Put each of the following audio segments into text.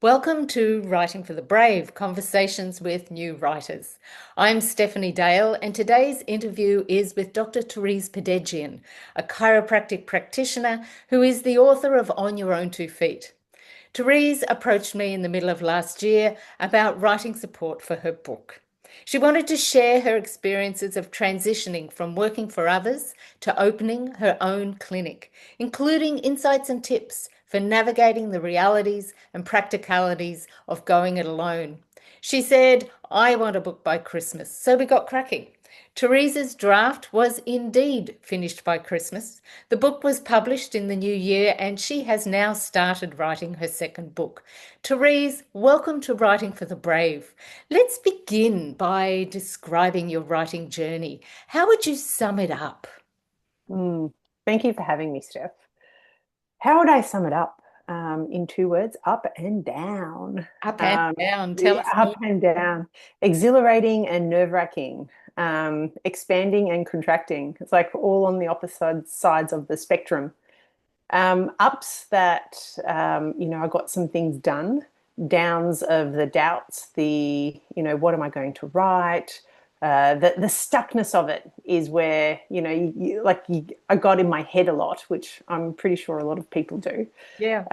Welcome to Writing for the Brave, Conversations with New Writers. I'm Stephanie Dale, and today's interview is with Dr. Therese Perdedjian, a chiropractic practitioner who is the author of On Your Own Two Feet. Therese approached me in the middle of last year about writing support for her book. She wanted to share her experiences of transitioning from working for others to opening her own clinic, including insights and tips for navigating the realities and practicalities of going it alone. She said, I want a book by Christmas, so we got cracking. Therese's draft was indeed finished by Christmas. The book was published in the new year, and she has now started writing her second book. Therese, welcome to Writing for the Brave. Let's begin by describing your writing journey. How would you sum it up? Mm, Thank you for having me, Steph. How would I sum it up? In two words, up and down. Up and Um, down. Tell yeah, us more. up and down. Exhilarating and nerve-wracking. Expanding and contracting. It's like all on the opposite sides of the spectrum. Ups that, I got some things done. Downs of the doubts, what am I going to write? The stuckness of it is where, I got in my head a lot, which I'm pretty sure a lot of people do. Yeah.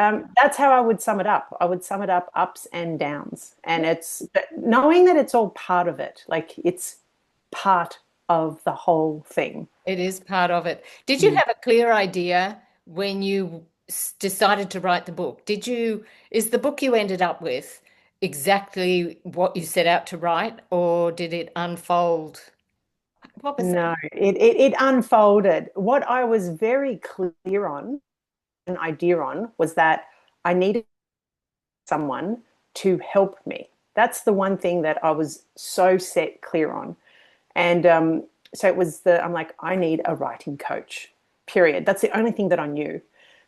That's how I would sum it up. I would sum it up ups and downs. And it's knowing that it's all part of it, like it's part of the whole thing. It is part of it. Did you have a clear idea when you decided to write the book? Is the book you ended up with exactly what you set out to write, or did it unfold? What was that? No, it unfolded. What I was very clear on, an idea on, was that I needed someone to help me. That's the one thing that I was so set clear on. And so I'm like, I need a writing coach, period. That's the only thing that I knew.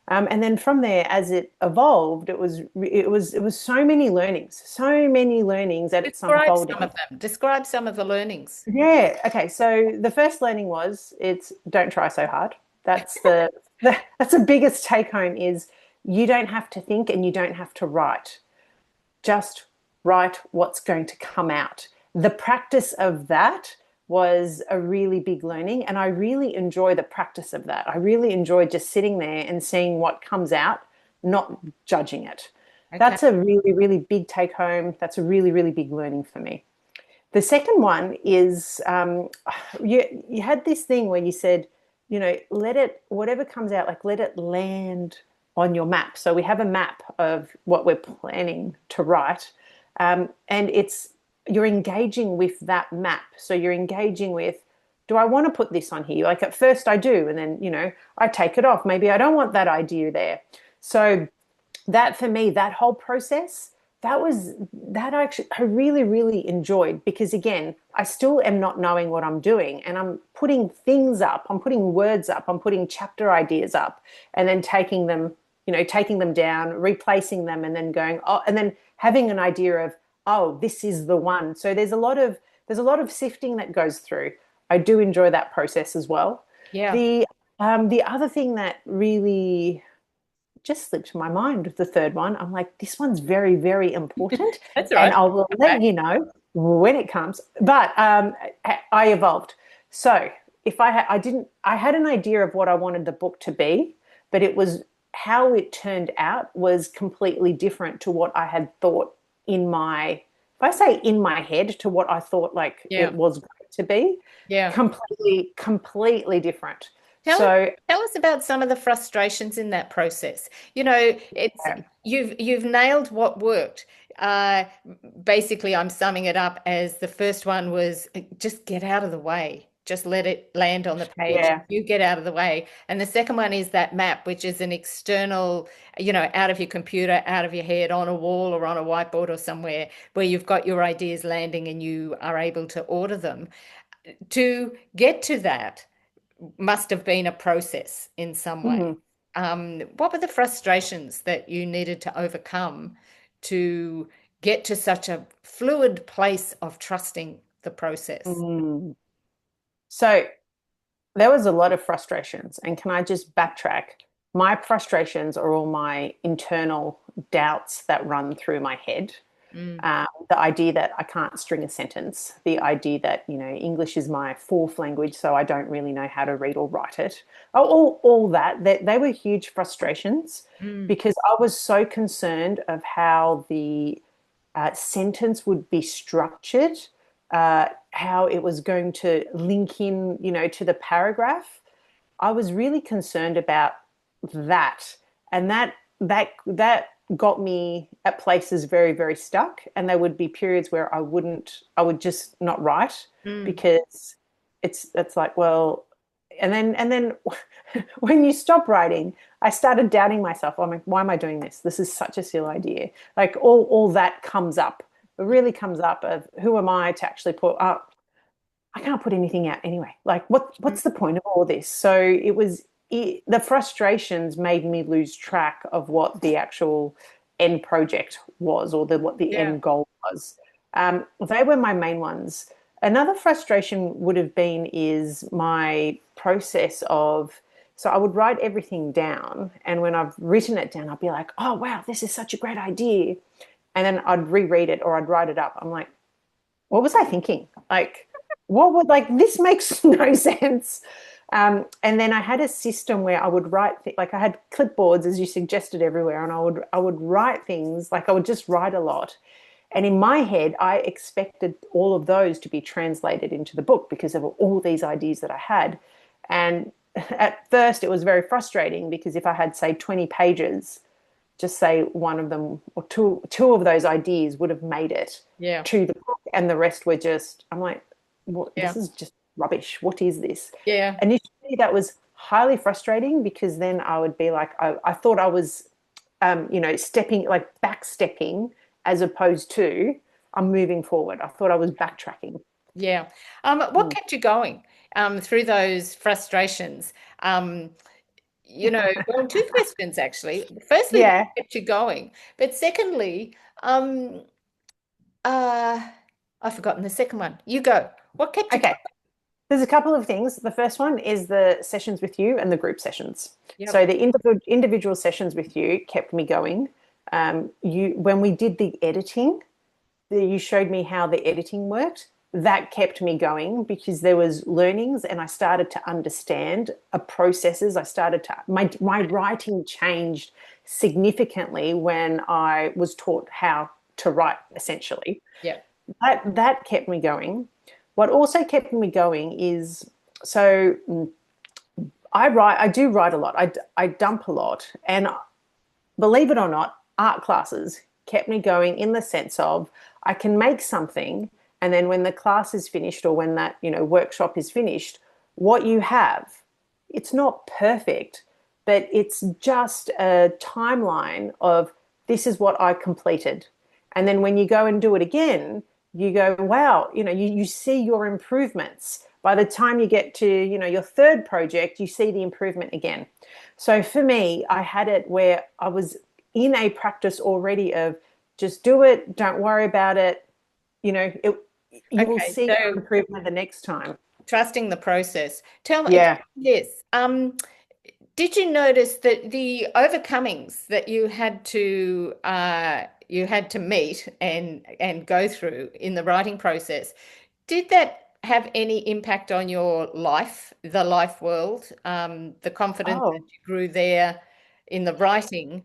And then from there, as it evolved, it was so many learnings that it's Describe some unfolding. of them. Describe some of the learnings. Yeah. Okay. So the first learning was it's don't try so hard. That's that's the biggest take home is you don't have to think and you don't have to write. Just write what's going to come out. The practice of that was a really big learning, and I really enjoy the practice of that. I really enjoy just sitting there and seeing what comes out, not judging it. Okay. That's a really, really big take home. That's a really, really big learning for me. The second one is you had this thing where you said, let it, whatever comes out, like let it land on your map. So we have a map of what we're planning to write. And you're engaging with that map. So you're engaging with, do I want to put this on here? Like at first I do. And then, I take it off. Maybe I don't want that idea there. So that for me, that whole process, that I really, really enjoyed because again, I still am not knowing what I'm doing and I'm putting things up, I'm putting words up, I'm putting chapter ideas up and then taking them down, replacing them and then going, oh, and then having an idea of, oh, this is the one. So there's a lot of sifting that goes through. I do enjoy that process as well. Yeah. The other thing that really just slipped my mind with the third one. I'm like, this one's very, very important, That's and right. I will Okay. let you know when it comes. But I evolved. So if I had an idea of what I wanted the book to be, but it was how it turned out was completely different to what I had thought if I say in my head to what I thought like Yeah. it was going to be, Yeah. completely, completely different. Tell us, So tell us about some of the frustrations in that process. It's you've nailed what worked. Uh, Basically, I'm summing it up as the first one was just get out of the way. Just let it land on the page. yeah, You get out of the way. And the second one is that map, which is an external, out of your computer, out of your head, on a wall or on a whiteboard or somewhere where you've got your ideas landing and you are able to order them. To get to that must have been a process in some way. mhm. What were the frustrations that you needed to overcome to get to such a fluid place of trusting the process? Mm. So there was a lot of frustrations. And can I just backtrack? my frustrations are all my internal doubts that run through my head. Mm, The idea that I can't string a sentence, the idea that, English is my fourth language, so I don't really know how to read or write it. All that, they were huge frustrations mm, because I was so concerned of how the sentence would be structured, how it was going to link in, to the paragraph. I was really concerned about that, and that got me at places very, very stuck. And there would be periods where I would just not write mm, because it's like, well, and then when you stop writing, I started doubting myself. I'm like, why am I doing this? This is such a silly idea. Like all that comes up. It really comes up of who am I to actually put up. I can't put anything out anyway. Like, mm. what's the point of all this? So the frustrations made me lose track of what the actual end project was, or what the Yeah. end goal was. They were my main ones. Another frustration would have been is my process of. So I would write everything down, and when I've written it down, I'd be like, "Oh wow, this is such a great idea," and then I'd reread it or I'd write it up. I'm like, what was I thinking? Like, what would, like, this makes no sense. And then I had a system where I would write, like, I had clipboards, as you suggested, everywhere, and I would write things, like, I would just write a lot. And in my head, I expected all of those to be translated into the book because there were all these ideas that I had. And at first, it was very frustrating because if I had, say, 20 pages, just say one of them or two of those ideas would have made it Yeah. to the book, and the rest were just, I'm like, what, Yeah. this is just rubbish. What is this? Yeah. Initially that was highly frustrating because then I would be like, I thought I was stepping, like back stepping, as opposed to I'm moving forward. I thought I was backtracking. Yeah. What Mm. kept you going through those frustrations? Um, well, two questions actually. Firstly, what Yeah. kept you going? But secondly, um, uh, I've forgotten the second one. You go. What kept you Okay. going? There's a couple of things. The first one is the sessions with you and the group sessions. Yep. So the individual sessions with you kept me going. When we did the editing, you showed me how the editing worked. That kept me going because there was learnings, and I started to understand processes. I started to my writing changed significantly when I was taught how to write, essentially. Yep. That kept me going. What also kept me going is, so I do write a lot. I dump a lot, and believe it or not, art classes kept me going in the sense of I can make something, and then when the class is finished or when that workshop is finished, what you have, it's not perfect, but it's just a timeline of this is what I completed. And then when you go and do it again, you go, wow, you see your improvements. By the time you get to, your third project, you see the improvement again. So for me, I had it where I was in a practice already of just do it, don't worry about it. You will Okay. see your So improvement the next time. trusting the process. Tell Yeah. me this. Did you notice that the overcomings that you had to meet and go through in the writing process, did that have any impact on your life, the life world, the confidence that Oh, you grew there in the writing?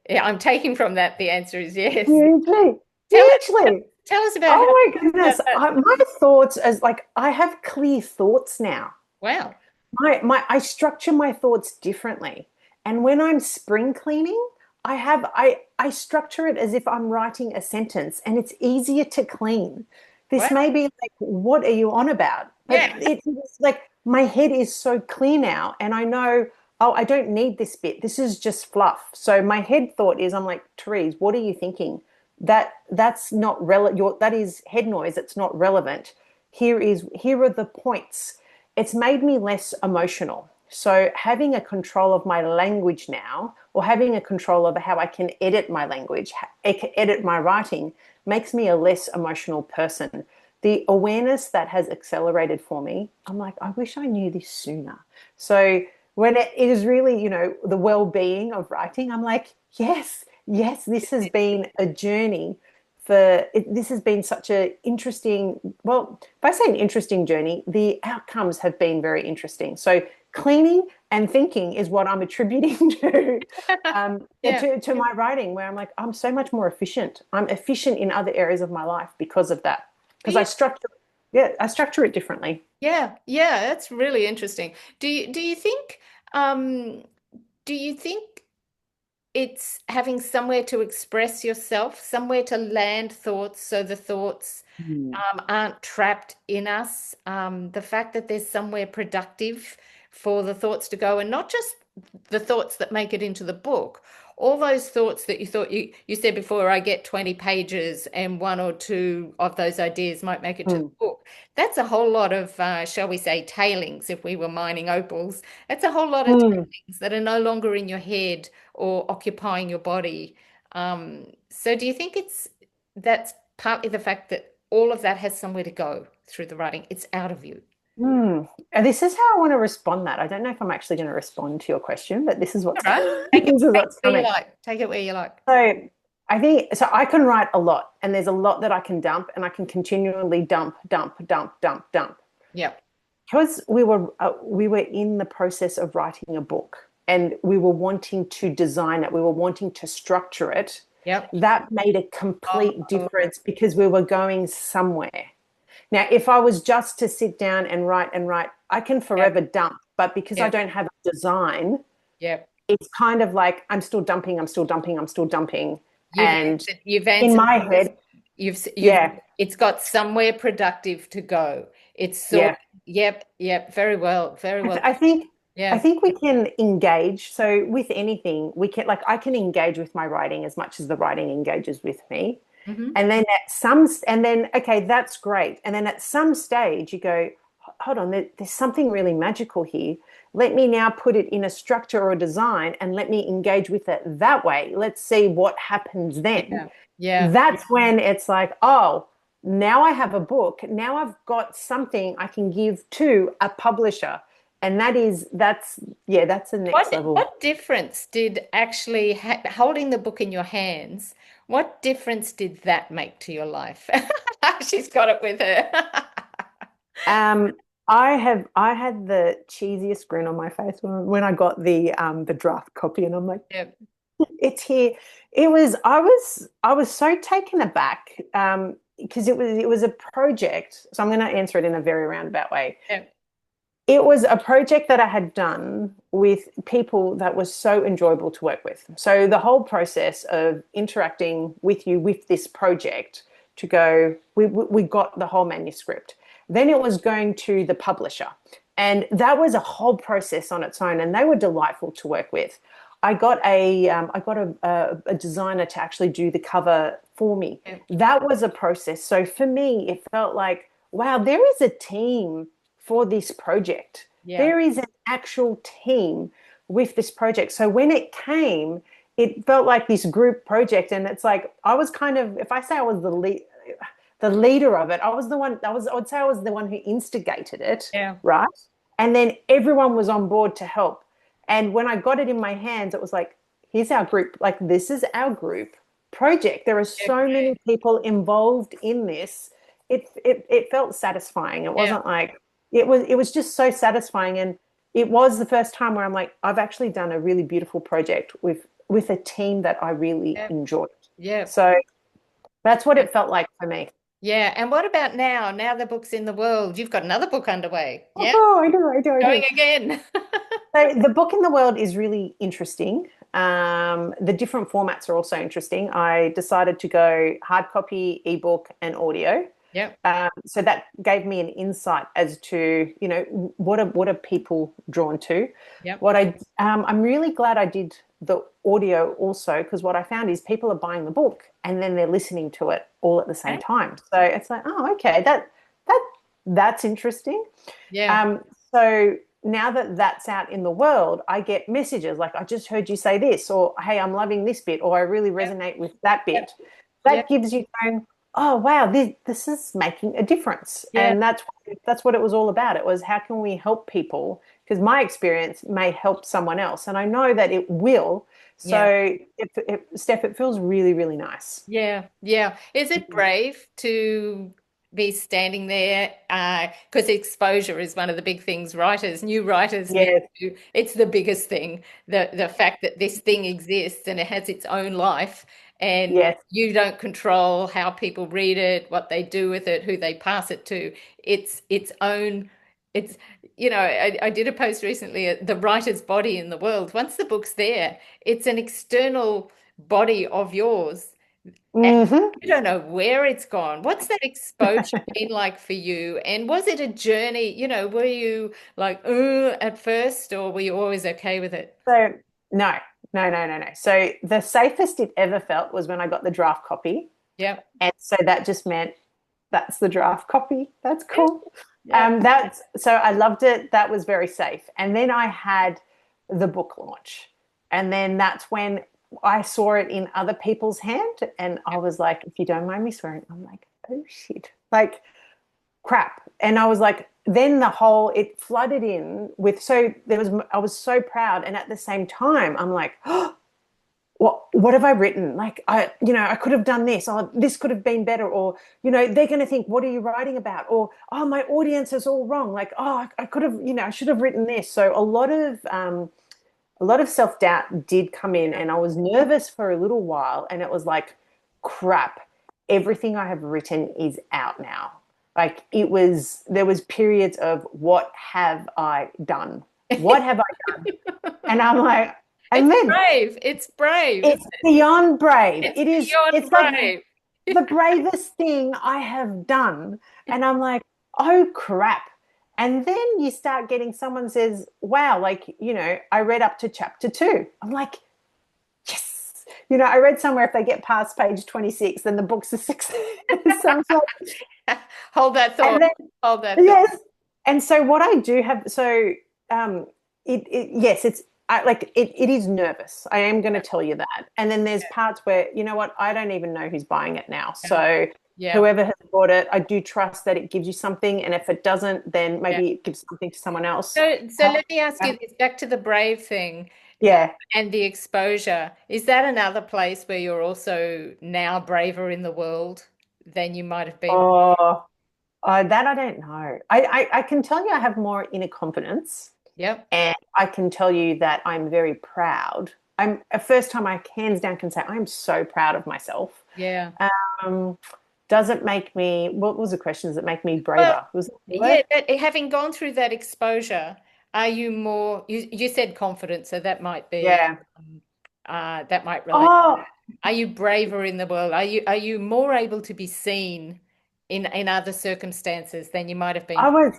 Yeah, I'm taking from that the answer is yes. hugely, Tell us, hugely. tell us about how Oh my goodness. about that. My thoughts, as like, I have clear thoughts now. Wow. I structure my thoughts differently. And when I'm spring cleaning, I structure it as if I'm writing a sentence, and it's easier to clean. This Wow. may be like, what are you on about? But Yeah. it's like my head is so clear now, and I know, oh, I don't need this bit. This is just fluff. So my head thought is, I'm like, Therese, what are you thinking? That's not relevant. That is head noise. It's not relevant. Here are the points. It's made me less emotional. So having a control of my language now, or having a control over how I can edit my language, edit my writing, makes me a less emotional person. The awareness that has accelerated for me, I'm like, I wish I knew this sooner. So when it is really, the well-being of writing, I'm like, yes, yes, this has been a journey this has been such a interesting, well, if I say an interesting journey, the outcomes have been very interesting. So cleaning and thinking is what I'm attributing Yeah. to my writing, where I'm like, I'm so much more efficient. I'm efficient in other areas of my life because of that. Because Yeah. I structure it differently. Yeah. Yeah. That's really interesting. Do you think um do you think it's having somewhere to express yourself, somewhere to land thoughts so the thoughts Mm. aren't trapped in us? The fact that there's somewhere productive for the thoughts to go, and not just the thoughts that make it into the book. All those thoughts that you thought you said before, I get 20 pages and one or two of those ideas might make it to the Mm. book. That's a whole lot of, shall we say, tailings if we were mining opals. That's a whole lot of Mm. tailings that are no longer in your head or occupying your body. So do you think that's partly the fact that all of that has somewhere to go through the writing? It's out of you. Mm. And this is how I want to respond that. I don't know if I'm actually going to respond to your question, but this is All what's right. this is Take it what's where you coming. like. Take it where you like. So I think so I can write a lot and there's a lot that I can dump and I can continually dump, dump, dump, dump, dump. Yep. Because we were in the process of writing a book and we were wanting to design it, we were wanting to structure it. Yep. That made a complete Oh, difference because we were going somewhere. Now, if I was just to sit down and write, I can yep. forever dump. But because I Yep. don't have a design, Yep. it's kind of like I'm still dumping, I'm still dumping, I'm still dumping. You've And you've in answered my the question. head, You've yeah, it's got somewhere productive to go. It's sort yeah. of, yep, yep, very well, very I, well. th- I think I Yeah. think we can engage. So with anything, we can like I can engage with my writing as much as the writing engages with me. Hmm. And then okay, that's great. And then at some stage you go, hold on, there's something really magical here. Let me now put it in a structure or a design and let me engage with it that way. Let's see what happens then. Yeah. Yeah. That's when it's like, oh, now I have a book. Now I've got something I can give to a publisher. And that's the next level. What difference did actually holding the book in your hands, what difference did that make to your life? She's got it with her. Um, I had the cheesiest grin on my face when I got the draft copy, and I'm like, Yep. it's here. I was so taken aback because it was a project. So I'm going to answer it in a very roundabout way. Yep. It was a project that I had done with people that was so enjoyable to work with. So the whole process of interacting with you with this project to go, we got the whole manuscript. Then it was going to the publisher. And that was a whole process on its own, and they were delightful to work with. I got a designer to actually do the cover for me. Yep. That was a process. So for me, it felt like, wow, there is a team for this project. Yeah. There is an actual team with this project. So when it came, it felt like this group project, and it's like I was kind of, if I say I was the leader of it, I was the one. I would say I was the one who instigated it, Yeah. right? And then everyone was on board to help. And when I got it in my hands, it was like, here's our group. Like this is our group project. There are Yep. so many people involved in this. It felt satisfying. It Yeah. wasn't like it was just so satisfying. And it was the first time where I'm like, I've actually done a really beautiful project with a team that I really Yep. enjoyed. Yep. So that's what Yep. it felt like for me. Yeah. And what about now? Now the book's in the world. You've got another book underway. Yeah. Oh, I do, I do, I Going do. again. So the book in the world is really interesting. The different formats are also interesting. I decided to go hard copy, ebook, and audio. Yep. So that gave me an insight as to what are people drawn to. Yep. I'm really glad I did the audio also, because what I found is people are buying the book and then they're listening to it all at the same Okay. time. So it's like, oh, okay, that's interesting. Yeah. Um, so now that that's out in the world, I get messages like, I just heard you say this, or hey, I'm loving this bit, or I really Yep. resonate with that Yep. bit. Yep. That gives you going, oh, wow, this is making a difference. Yeah. And that's what it was all about. It was, how can we help people because my experience may help someone else, and I know that it will. Yeah. So, Steph, it feels really, really nice. Yeah, yeah. Is it brave to be standing there? Because exposure is one of the big things new writers need Yes, to, it's the biggest thing. The fact that this thing exists and it has its own life, and yes. you don't control how people read it, what they do with it, who they pass it to. It's its own, it's, I did a post recently, the writer's body in the world. Once the book's there, it's an external body of yours and Hmm. you don't know where it's gone. What's that exposure been like for you? And was it a journey? Were you like, at first, or were you always okay with it? So, no, no, no, no, no. So the safest it ever felt was when I got the draft copy. Yeah. And so that just meant that's the draft copy. That's Yeah. cool. Yeah. That's so I loved it. That was very safe. And then I had the book launch. And then that's when I saw it in other people's hand. And I was like, if you don't mind me swearing, I'm like, oh shit. Like crap. And I was like, then it flooded in with, so I was so proud. And at the same time, I'm like, oh, what have I written? Like I could have done this, or this could have been better, or they're going to think, what are you writing about? Or my audience is all wrong. Like I could have, I should have written this. So a lot of self doubt did come in, and I was nervous for a little while, and it was like, crap, everything I have written is out now. Like there was periods of what have I done? What have I done? And I'm like, and It's then brave. It's brave, it's isn't it? beyond brave. It's beyond It's like brave. the bravest thing I have done. And I'm like, oh crap. And then you start getting someone says, wow, like, I read up to chapter 2. I'm like, yes. I read somewhere if they get past page 26, then the book's a success. So I'm like, Hold that thought. and then Hold that thought. yes. And so what I do have, so yes, it is nervous. I am going to tell you that. And then there's parts where, you know what, I don't even know who's buying it now. So Yeah. whoever has bought it, I do trust that it gives you something. And if it doesn't, then Yeah. maybe it gives something to someone else. So let me ask you this, back to the brave thing, Yeah. and the exposure. Is that another place where you're also now braver in the world than you might have been? Oh, that I don't know. I can tell you I have more inner confidence. Yep. And I can tell you that I'm very proud. I'm a first time I hands down can say I'm so proud of myself. Yeah. Um, does it make me, what was the question? Does it make me Well, braver? Was that the yeah, word? having gone through that exposure, are you more, you said confident, so that might be, Yeah. that might relate. Oh, Are you braver in the world? Are you more able to be seen in other circumstances than you might have been? I was,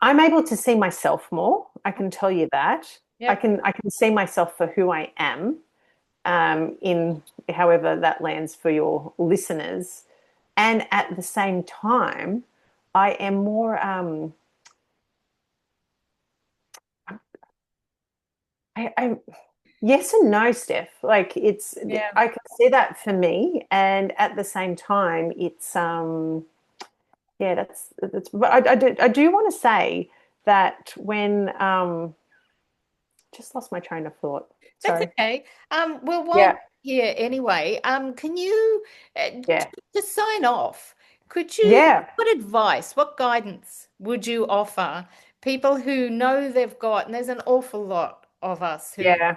I'm able to see myself more. I can tell you that. Yep. I can see myself for who I am, in however that lands for your listeners. And at the same time, I am more, I yes and no, Steph. Like Yeah. I can see that for me, and at the same time, yeah, that's. But I do want to say that when just lost my train of thought. That's Sorry. okay. Well, while Yeah, we're here anyway, can you yeah, to sign off? yeah, What advice, what guidance would you offer people who know they've got, and there's an awful lot of us who yeah.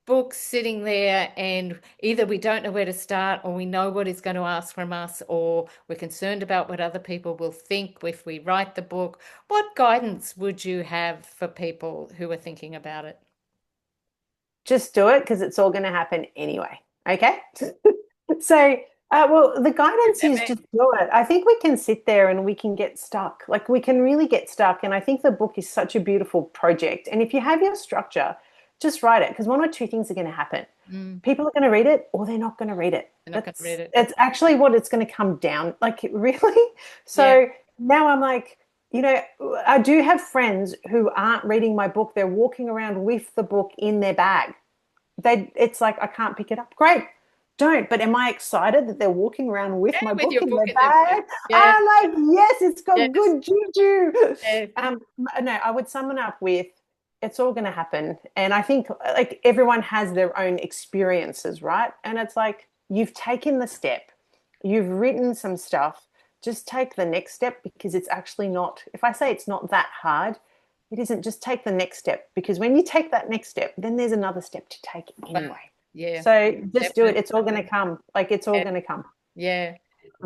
books sitting there, and either we don't know where to start, or we know what he's going to ask from us, or we're concerned about what other people will think if we write the book. What guidance would you have for people who are thinking about it? Just do it because it's all going to happen anyway. Okay. So, well, the guidance is just do it. I think we can sit there and we can get stuck. Like we can really get stuck. And I think the book is such a beautiful project. And if you have your structure, just write it because one or two things are going to happen. Mm, People are going to read it or they're not going to read it. I'm not going to read it. That's actually what it's going to come down. Like really. Yeah. So now I'm like, I do have friends who aren't reading my book. They're walking around with the book in their bag. It's like I can't pick it up. Great, don't. But am I excited that they're walking around with Yeah, my with book your in book their in their bag. bag? Yes, I'm like, yes, it's got yes, good juju. yes. No, I would sum it up with it's all going to happen. And I think like everyone has their own experiences, right? And it's like you've taken the step, you've written some stuff, just take the next step because it's actually not, if I say it's not that hard, it isn't. Just take the next step because when you take that next step, then there's another step to take Wow. anyway. Yeah, So just do it. definitely. It's all going to come. Like it's all Yeah. going to come. Yeah.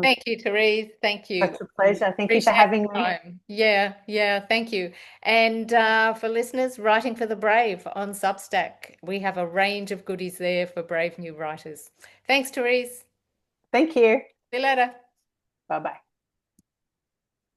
Thank you, Therese. Thank you. Such a pleasure. Thank you for Appreciate having the me. time. Yeah, yeah, thank you. And for listeners, Writing for the Brave on Substack, we have a range of goodies there for brave new writers. Thanks, Therese. Thank you. See you later. Bye bye.